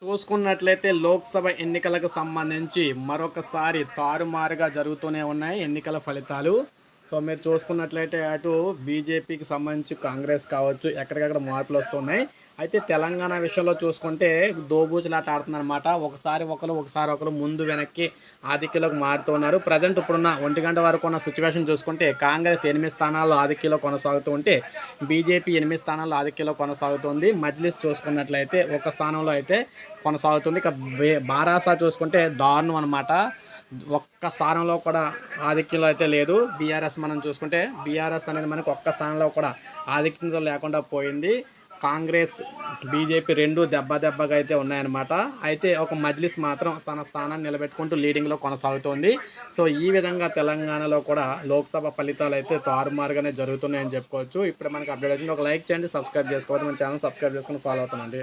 చూసుకున్నట్లయితే లోక్సభ ఎన్నికలకు సంబంధించి మరొకసారి తారుమారుగా జరుగుతూనే ఉన్నాయి ఎన్నికల ఫలితాలు. సో మీరు చూసుకున్నట్లయితే అటు బీజేపీకి సంబంధించి కాంగ్రెస్ కావచ్చు, ఎక్కడికక్కడ మార్పులు వస్తున్నాయి. అయితే తెలంగాణ విషయంలో చూసుకుంటే దోబూచులాట ఆడుతుందన్నమాట. ఒకసారి ఒకరు ముందు వెనక్కి ఆధిక్యంలోకి మారుతున్నారు. ప్రజెంట్ ఇప్పుడున్న 1 గంట వరకు ఉన్న సిచ్యువేషన్ చూసుకుంటే కాంగ్రెస్ 8 స్థానాల్లో ఆధిక్యంలో కొనసాగుతూ ఉంటే బీజేపీ 8 స్థానాల్లో ఆధిక్యంలో కొనసాగుతుంది. మజ్లిస్ చూసుకున్నట్లయితే ఒక స్థానంలో అయితే కొనసాగుతుంది. ఇక బారాసా చూసుకుంటే దారుణం అనమాట. ఒక్క స్థానంలో కూడా ఆధిక్యంలో అయితే లేదు. బీఆర్ఎస్ మనం చూసుకుంటే బీఆర్ఎస్ అనేది మనకు ఒక్క స్థానంలో కూడా ఆధిక్యంలో లేకుండా పోయింది. కాంగ్రెస్ బీజేపీ రెండు దెబ్బగా అయితే ఉన్నాయన్నమాట. అయితే ఒక మజ్లిస్ మాత్రం తన స్థానాన్ని నిలబెట్టుకుంటూ లీడింగ్లో కొనసాగుతోంది. సో ఈ విధంగా తెలంగాణలో కూడా లోక్సభ ఫలితాలు అయితే తారుమారుగానే జరుగుతున్నాయని చెప్పుకోవచ్చు. ఇప్పుడు మనకు అప్డేట్ వచ్చింది. ఒక లైక్ చేయండి, సబ్స్క్రైబ్ చేసుకోవాలి. మన ఛానల్ సబ్స్క్రైబ్ చేసుకుని ఫాలో అవుతానండి.